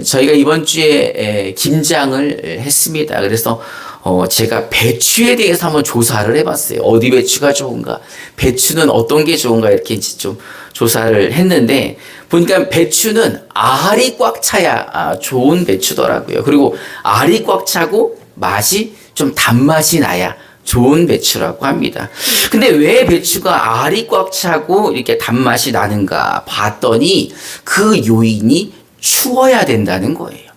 저희가 이번 주에 김장을 했습니다. 그래서 제가 배추에 대해서 한번 조사를 해봤어요. 어디 배추가 좋은가, 배추는 어떤 게 좋은가, 이렇게 좀 조사를 했는데 보니까 배추는 알이 꽉 차야 좋은 배추더라고요. 그리고 알이 꽉 차고 맛이 좀 단맛이 나야 좋은 배추라고 합니다. 근데 왜 배추가 알이 꽉 차고 이렇게 단맛이 나는가 봤더니 그 요인이 추워야 된다는 거예요.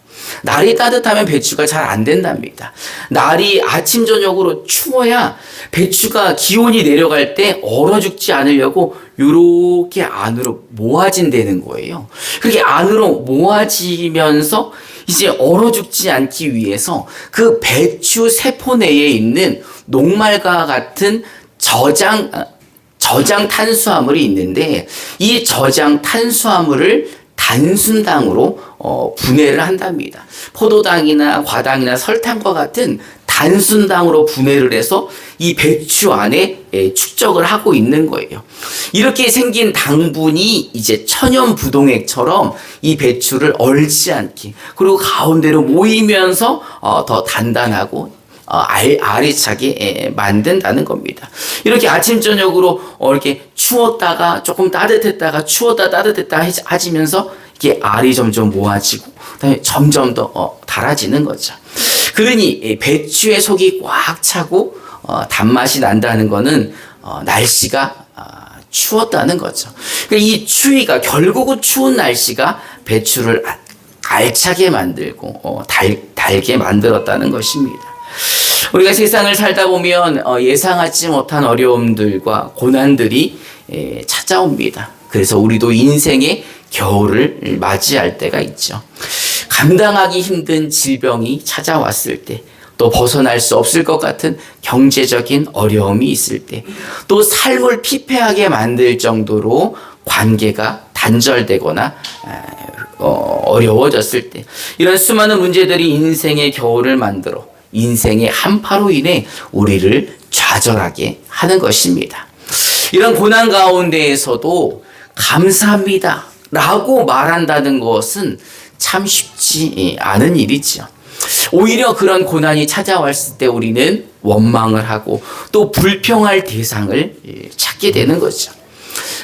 날이 따뜻하면 배추가 잘 안 된답니다. 날이 아침 저녁으로 추워야 배추가 기온이 내려갈 때 얼어 죽지 않으려고 요렇게 안으로 모아진다는 거예요. 그렇게 안으로 모아지면서 이제 얼어 죽지 않기 위해서 그 배추 세포 내에 있는 녹말과 같은 저장 탄수화물이 있는데 이 저장 탄수화물을 단순당으로 분해를 한답니다. 포도당이나 과당이나 설탕과 같은 단순당으로 분해를 해서 이 배추 안에 축적을 하고 있는 거예요. 이렇게 생긴 당분이 이제 천연부동액처럼 이 배추를 얼지 않게, 그리고 가운데로 모이면서 더 단단하고 알이 차게 만든다는 겁니다. 이렇게 아침 저녁으로 이렇게 추웠다가 조금 따뜻했다가 추웠다 따뜻했다 해지면서 이게 알이 점점 모아지고 그다음에 점점 더 달아지는 거죠. 그러니 배추의 속이 꽉 차고 단맛이 난다는 거는 날씨가 추웠다는 거죠. 이 추위가, 결국은 추운 날씨가 배추를 알차게 만들고 달게 만들었다는 것입니다. 우리가 세상을 살다 보면 예상하지 못한 어려움들과 고난들이 찾아옵니다. 그래서 우리도 인생의 겨울을 맞이할 때가 있죠. 감당하기 힘든 질병이 찾아왔을 때, 또 벗어날 수 없을 것 같은 경제적인 어려움이 있을 때, 또 삶을 피폐하게 만들 정도로 관계가 단절되거나 어려워졌을 때, 이런 수많은 문제들이 인생의 겨울을 만들어 인생의 한파로 인해 우리를 좌절하게 하는 것입니다. 이런 고난 가운데에서도 감사합니다 라고 말한다는 것은 참 쉽지 않은 일이죠. 오히려 그런 고난이 찾아왔을 때 우리는 원망을 하고 또 불평할 대상을 찾게 되는 거죠.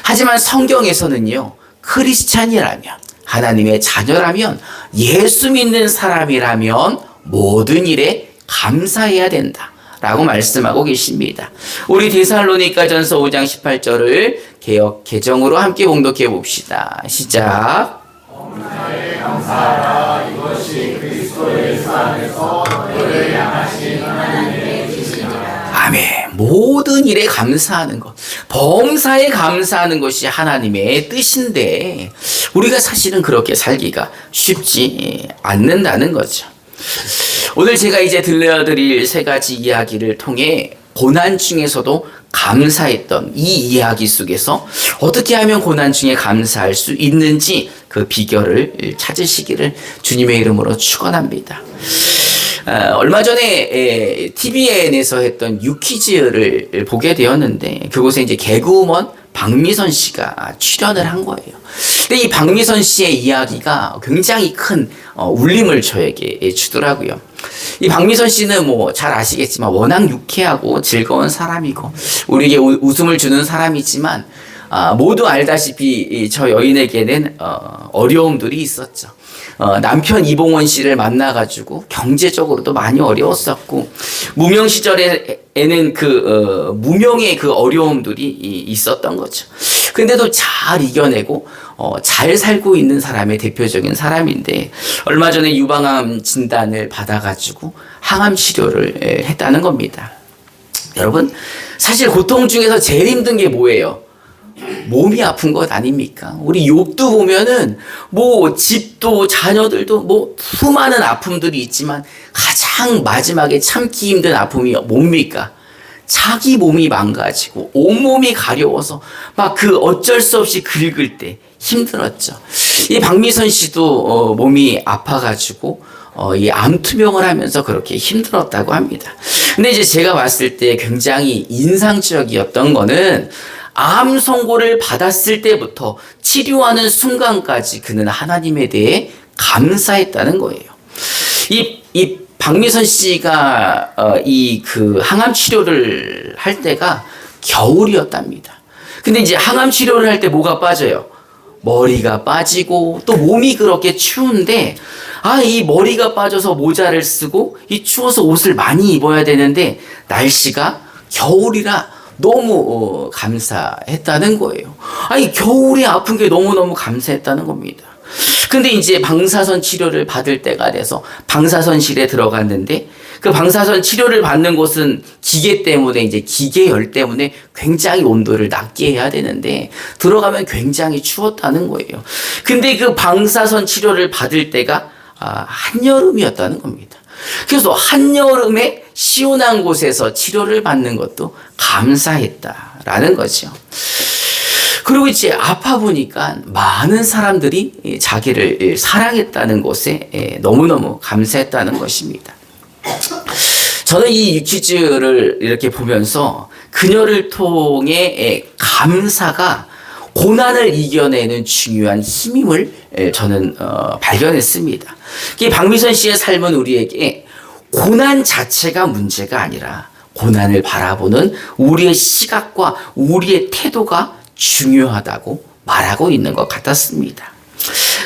하지만 성경에서는요, 크리스찬이라면, 하나님의 자녀라면, 예수 믿는 사람이라면 모든 일에 감사해야 된다 라고 말씀하고 계십니다. 우리 데살로니가전서 5장 18절을 개역 개정으로 함께 봉독해 봅시다. 시작. 범사에 감사하라. 이것이 그리스도 예수 안에서 너희를 향하신 하나님의 뜻이니라. 아멘. 모든 일에 감사하는 것, 범사에 감사하는 것이 하나님의 뜻인데 우리가 사실은 그렇게 살기가 쉽지 않는다는 거죠. 오늘 제가 이제 들려드릴 세 가지 이야기를 통해 고난 중에서도 감사했던 이 이야기 속에서 어떻게 하면 고난 중에 감사할 수 있는지 그 비결을 찾으시기를 주님의 이름으로 축원합니다. 얼마 전에 TVN에서 했던 유퀴즈를 보게 되었는데 그곳에 이제 개그우먼 박미선 씨가 출연을 한 거예요. 근데 이 박미선 씨의 이야기가 굉장히 큰 울림을 저에게 주더라고요. 이 박미선 씨는 뭐 잘 아시겠지만 워낙 유쾌하고 즐거운 사람이고 우리에게 웃음을 주는 사람이지만 모두 알다시피 저 여인에게는 어려움들이 있었죠. 남편 이봉원 씨를 만나가지고 경제적으로도 많이 어려웠었고 무명 시절에는 무명의 그 어려움들이 있었던 거죠. 근데도 잘 이겨내고 잘 살고 있는 사람의 대표적인 사람인데 얼마 전에 유방암 진단을 받아가지고 항암 치료를 했다는 겁니다. 여러분, 사실 고통 중에서 제일 힘든 게 뭐예요? 몸이 아픈 것 아닙니까? 우리 욥도 보면은 뭐 집도 자녀들도 뭐 수많은 아픔들이 있지만 가장 마지막에 참기 힘든 아픔이 뭡니까? 자기 몸이 망가지고 온몸이 가려워서 막 그 어쩔 수 없이 긁을 때 힘들었죠. 이 박미선 씨도 몸이 아파가지고 이 암투병을 하면서 그렇게 힘들었다고 합니다. 근데 이제 제가 봤을 때 굉장히 인상적이었던 거는 암 선고를 받았을 때부터 치료하는 순간까지 그는 하나님에 대해 감사했다는 거예요. 이 박미선 씨가 이 그 항암 치료를 할 때가 겨울이었답니다. 근데 이제 항암 치료를 할 때 뭐가 빠져요? 머리가 빠지고 또 몸이 그렇게 추운데 이 머리가 빠져서 모자를 쓰고 이 추워서 옷을 많이 입어야 되는데 날씨가 겨울이라 너무 감사했다는 거예요. 겨울에 아픈 게 너무너무 감사했다는 겁니다. 근데 이제 방사선 치료를 받을 때가 돼서 방사선실에 들어갔는데 그 방사선 치료를 받는 곳은 기계 때문에 이제 기계 열 때문에 굉장히 온도를 낮게 해야 되는데 들어가면 굉장히 추웠다는 거예요. 근데 그 방사선 치료를 받을 때가 한여름이었다는 겁니다. 그래서 한여름에 시원한 곳에서 치료를 받는 것도 감사했다라는 거죠. 그리고 이제 아파 보니까 많은 사람들이 자기를 사랑했다는 것에 너무너무 감사했다는 것입니다. 저는 이 유퀴즈를 이렇게 보면서 그녀를 통해 감사가 고난을 이겨내는 중요한 힘임을 저는 발견했습니다. 박미선 씨의 삶은 우리에게 고난 자체가 문제가 아니라 고난을 바라보는 우리의 시각과 우리의 태도가 중요하다고 말하고 있는 것 같았습니다.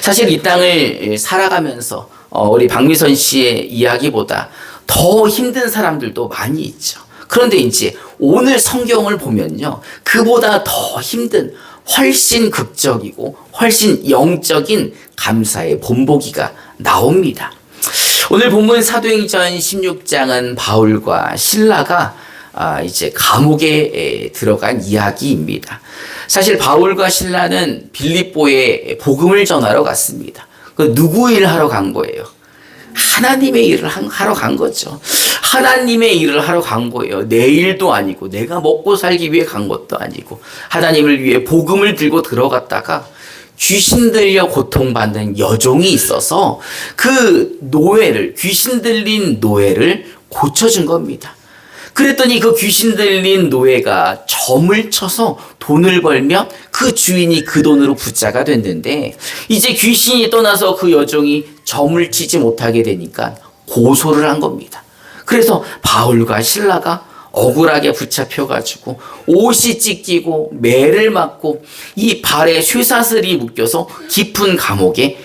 사실 이 땅을 살아가면서 우리 박미선 씨의 이야기보다 더 힘든 사람들도 많이 있죠. 그런데 이제 오늘 성경을 보면요, 그보다 더 힘든 훨씬 극적이고 훨씬 영적인 감사의 본보기가 나옵니다. 오늘 본문 사도행전 16장은 바울과 실라가 이제 감옥에 들어간 이야기입니다. 사실 바울과 실라는 빌립보에 복음을 전하러 갔습니다. 그 누구 일 하러 간 거예요? 하나님의 일을 하러 간 거죠. 하나님의 일을 하러 간 거예요. 내 일도 아니고 내가 먹고 살기 위해 간 것도 아니고 하나님을 위해 복음을 들고 들어갔다가 귀신 들려 고통받는 여종이 있어서 그 귀신 들린 노예를 고쳐준 겁니다. 그랬더니 그 귀신 들린 노예가 점을 쳐서 돈을 벌면 그 주인이 그 돈으로 부자가 됐는데 이제 귀신이 떠나서 그 여종이 점을 치지 못하게 되니까 고소를 한 겁니다. 그래서 바울과 실라가 억울하게 붙잡혀가지고 옷이 찢기고 매를 맞고 이 발에 쇠사슬이 묶여서 깊은 감옥에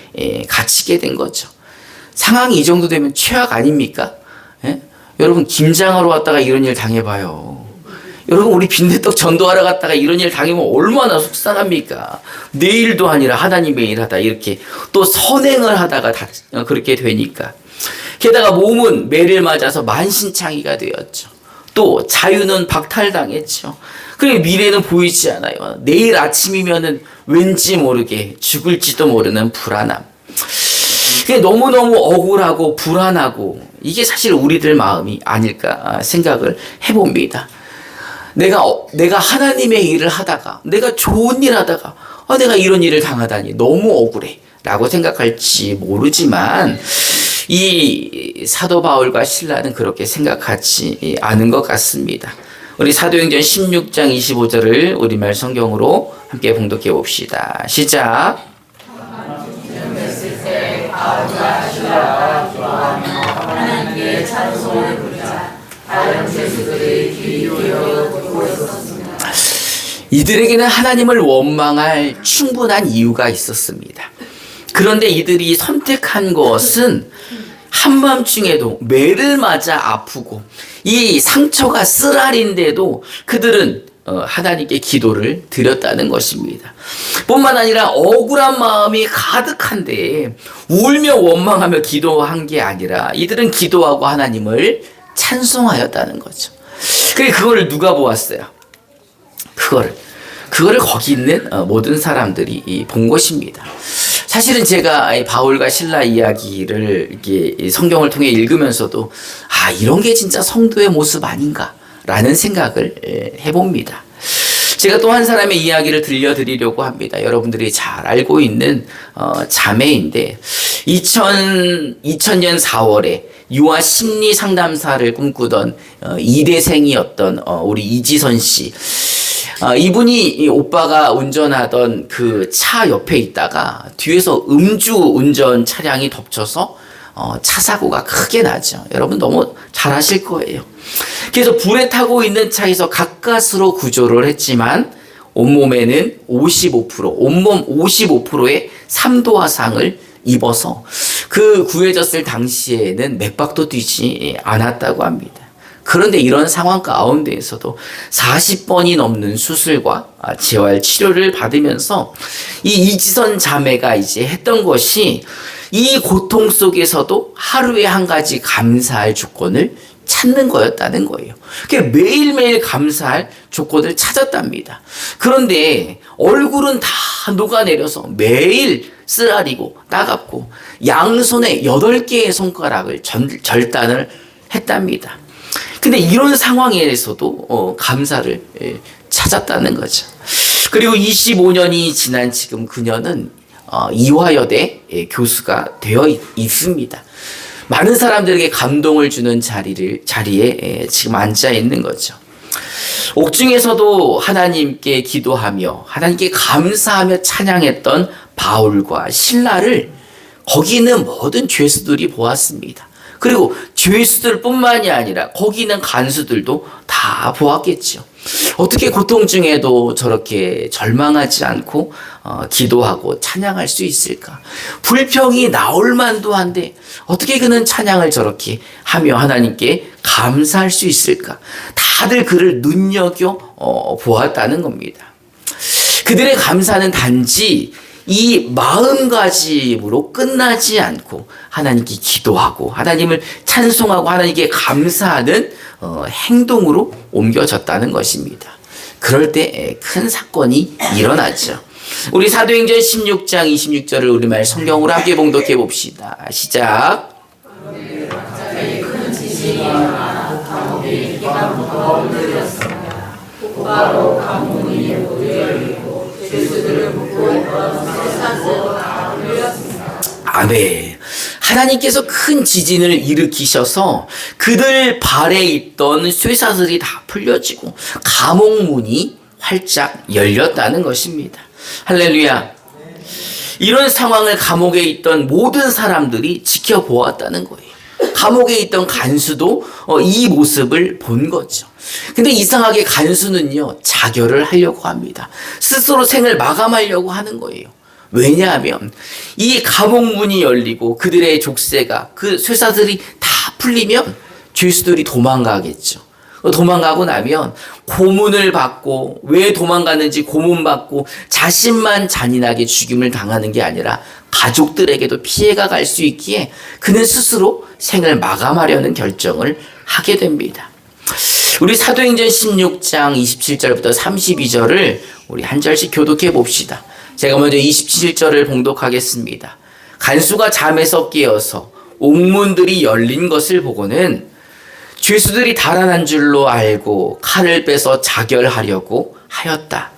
갇히게 된 거죠. 상황이 이 정도 되면 최악 아닙니까? 예? 여러분 김장하러 왔다가 이런 일 당해봐요. 여러분 우리 빈대떡 전도하러 갔다가 이런 일 당하면 얼마나 속상합니까? 내 일도 아니라 하나님의 일 하다 이렇게 또 선행을 하다가 그렇게 되니까. 게다가 몸은 매를 맞아서 만신창이가 되었죠. 또 자유는 박탈당했죠. 그리고 미래는 보이지 않아요. 내일 아침이면은 왠지 모르게 죽을지도 모르는 불안함. 너무너무 억울하고 불안하고 이게 사실 우리들 마음이 아닐까 생각을 해봅니다. 내가 하나님의 일을 하다가 내가 좋은 일 하다가 내가 이런 일을 당하다니 너무 억울해 라고 생각할지 모르지만 이 사도 바울과 실라는 그렇게 생각하지 않은 것 같습니다. 우리 사도행전 16장 25절을 우리말 성경으로 함께 봉독해 봅시다. 시작. 바울과 실라가 기도하며 하나님께 찬송을 부르자 다른 죄수들이 귀 기울여 듣고 있었습니다. 이들에게는 하나님을 원망할 충분한 이유가 있었습니다. 그런데 이들이 선택한 것은 한밤중에도 매를 맞아 아프고 이 상처가 쓰라린데도 그들은 하나님께 기도를 드렸다는 것입니다. 뿐만 아니라 억울한 마음이 가득한데 울며 원망하며 기도한 게 아니라 이들은 기도하고 하나님을 찬송하였다는 거죠. 그걸 누가 보았어요? 그거를 거기 있는 모든 사람들이 본 것입니다. 사실은 제가 바울과 실라 이야기를 이렇게 성경을 통해 읽으면서도 이런 게 진짜 성도의 모습 아닌가라는 생각을 해봅니다. 제가 또 한 사람의 이야기를 들려드리려고 합니다. 여러분들이 잘 알고 있는 자매인데 2000년 4월에 유아 심리 상담사를 꿈꾸던 2대생이었던 우리 이지선 씨. 이분이 이 오빠가 운전하던 그 차 옆에 있다가 뒤에서 음주 운전 차량이 덮쳐서 차 사고가 크게 나죠. 여러분 너무 잘 아실 거예요. 그래서 불에 타고 있는 차에서 가까스로 구조를 했지만 온몸에는 55%, 온몸 55%의 3도 화상을 입어서 그 구해졌을 당시에는 맥박도 뛰지 않았다고 합니다. 그런데 이런 상황 가운데에서도 40번이 넘는 수술과 재활 치료를 받으면서 이 이지선 자매가 이제 했던 것이 이 고통 속에서도 하루에 한 가지 감사할 조건을 찾는 거였다는 거예요. 매일매일 감사할 조건을 찾았답니다. 그런데 얼굴은 다 녹아내려서 매일 쓰라리고 따갑고 양손에 8개의 손가락을 절단을 했답니다. 근데 이런 상황에서도 감사를 찾았다는 거죠. 그리고 25년이 지난 지금 그녀는 이화여대 교수가 되어 있습니다. 많은 사람들에게 감동을 주는 자리에 지금 앉아 있는 거죠. 옥중에서도 하나님께 기도하며 하나님께 감사하며 찬양했던 바울과 실라를 거기 있는 모든 죄수들이 보았습니다. 그리고 죄수들뿐만이 아니라 거기 있는 간수들도 다 보았겠죠. 어떻게 고통 중에도 저렇게 절망하지 않고 기도하고 찬양할 수 있을까? 불평이 나올 만도 한데 어떻게 그는 찬양을 저렇게 하며 하나님께 감사할 수 있을까? 다들 그를 눈여겨 보았다는 겁니다. 그들의 감사는 단지 이 마음가짐으로 끝나지 않고 하나님께 기도하고 하나님을 찬송하고 하나님께 감사하는 행동으로 옮겨졌다는 것입니다. 그럴 때 큰 사건이 일어나죠. 우리 사도행전 16장 26절을 우리말 성경으로 함께 봉독해 봅시다. 시작. 곧바로 감문이 모두 열리고 죄수들을 묶고 있던 쇠사슬도 다 풀렸습니다. 아멘. 하나님께서 큰 지진을 일으키셔서 그들 발에 있던 쇠사슬이 다 풀려지고 감옥 문이 활짝 열렸다는 것입니다. 할렐루야. 이런 상황을 감옥에 있던 모든 사람들이 지켜보았다는 거예요. 감옥에 있던 간수도 이 모습을 본 거죠. 근데 이상하게 간수는요, 자결을 하려고 합니다. 스스로 생을 마감하려고 하는 거예요. 왜냐하면 이 감옥 문이 열리고 그들의 족쇄가 그 쇠사슬이 다 풀리면 죄수들이 도망가겠죠. 도망가고 나면 고문을 받고 왜 도망갔는지 고문받고 자신만 잔인하게 죽임을 당하는 게 아니라 가족들에게도 피해가 갈 수 있기에 그는 스스로 생을 마감하려는 결정을 하게 됩니다. 우리 사도행전 16장 27절부터 32절을 우리 한 절씩 교독해 봅시다. 제가 먼저 27절을 봉독하겠습니다. 간수가 잠에서 깨어서 옥문들이 열린 것을 보고는 죄수들이 달아난 줄로 알고 칼을 빼서 자결하려고 하였다.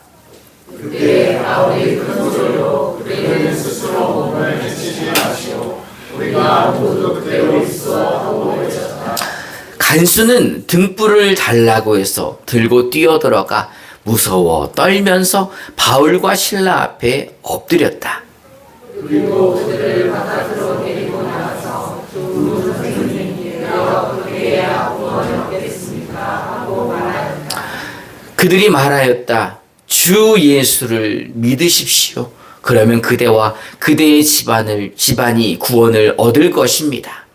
그때 바울이 큰 소리로 그들은 스스로 몸을 해치지 마시오. 우리가 모두 그대로 있어 하고 외쳤다. 간수는 등불을 달라고 해서 들고 뛰어들어가 무서워 떨면서 바울과 실라 앞에 엎드렸다. 그리고 그들을 바깥으로 데리고 나가서 두 선생님께 어떻게 해야 구원을 얻겠습니까? 하고 말하였다. 그들이 말하였다. 주 예수를 믿으십시오. 그러면 그대와 그대의 집안이 구원을 얻을 것입니다.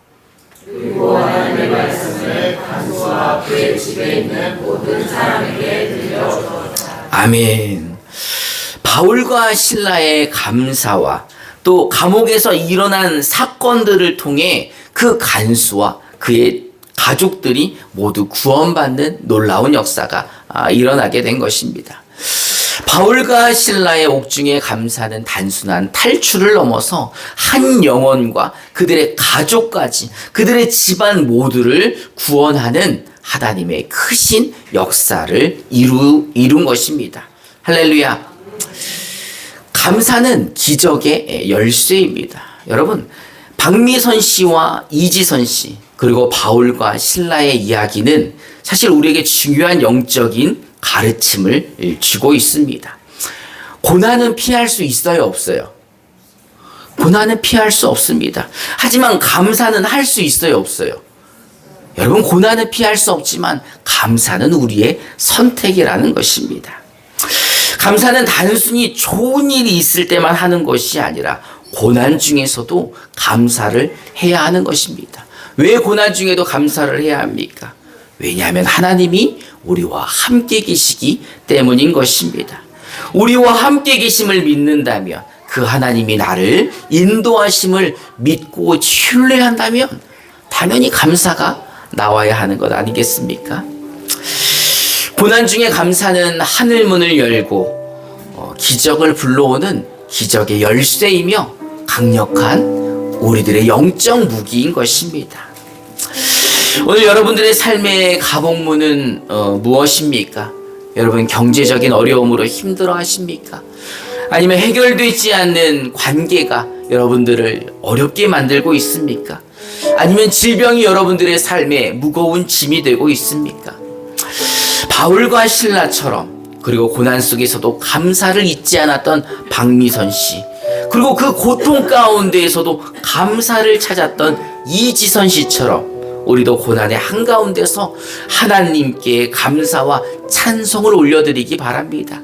그리고 하나님의 말씀을 간수와 그의 집에 있는 모든 사람에게 들려주었다. 아멘. 바울과 실라의 감사와 또 감옥에서 일어난 사건들을 통해 그 간수와 그의 가족들이 모두 구원받는 놀라운 역사가 일어나게 된 것입니다. 바울과 실라의 옥중의 감사는 단순한 탈출을 넘어서 한 영혼과 그들의 가족까지 그들의 집안 모두를 구원하는 하나님의 크신 역사를 이룬 것입니다. 할렐루야. 감사는 기적의 열쇠입니다. 여러분, 박미선 씨와 이지선 씨 그리고 바울과 실라의 이야기는 사실 우리에게 중요한 영적인 가르침을 주고 있습니다. 고난은 피할 수 있어요, 없어요? 고난은 피할 수 없습니다. 하지만 감사는 할 수 있어요, 없어요? 여러분, 고난은 피할 수 없지만 감사는 우리의 선택이라는 것입니다. 감사는 단순히 좋은 일이 있을 때만 하는 것이 아니라 고난 중에서도 감사를 해야 하는 것입니다. 왜 고난 중에도 감사를 해야 합니까? 왜냐하면 하나님이 우리와 함께 계시기 때문인 것입니다. 우리와 함께 계심을 믿는다면, 그 하나님이 나를 인도하심을 믿고 신뢰한다면 당연히 감사가 나와야 하는 것 아니겠습니까? 고난 중에 감사는 하늘문을 열고 기적을 불러오는 기적의 열쇠이며 강력한 우리들의 영적 무기인 것입니다. 오늘 여러분들의 삶의 감옥문은 무엇입니까? 여러분, 경제적인 어려움으로 힘들어 하십니까? 아니면 해결되지 않는 관계가 여러분들을 어렵게 만들고 있습니까? 아니면 질병이 여러분들의 삶에 무거운 짐이 되고 있습니까? 바울과 신라처럼, 그리고 고난 속에서도 감사를 잊지 않았던 박미선 씨, 그리고 그 고통 가운데에서도 감사를 찾았던 이지선 씨처럼 우리도 고난의 한가운데서 하나님께 감사와 찬송을 올려드리기 바랍니다.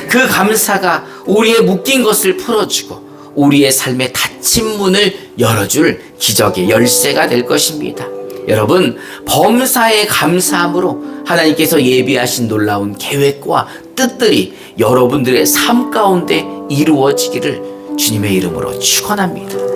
그 감사가 우리의 묶인 것을 풀어주고 우리의 삶의 닫힌 문을 열어줄 기적의 열쇠가 될 것입니다. 여러분, 범사에 감사함으로 하나님께서 예비하신 놀라운 계획과 뜻들이 여러분들의 삶 가운데 이루어지기를 주님의 이름으로 축원합니다.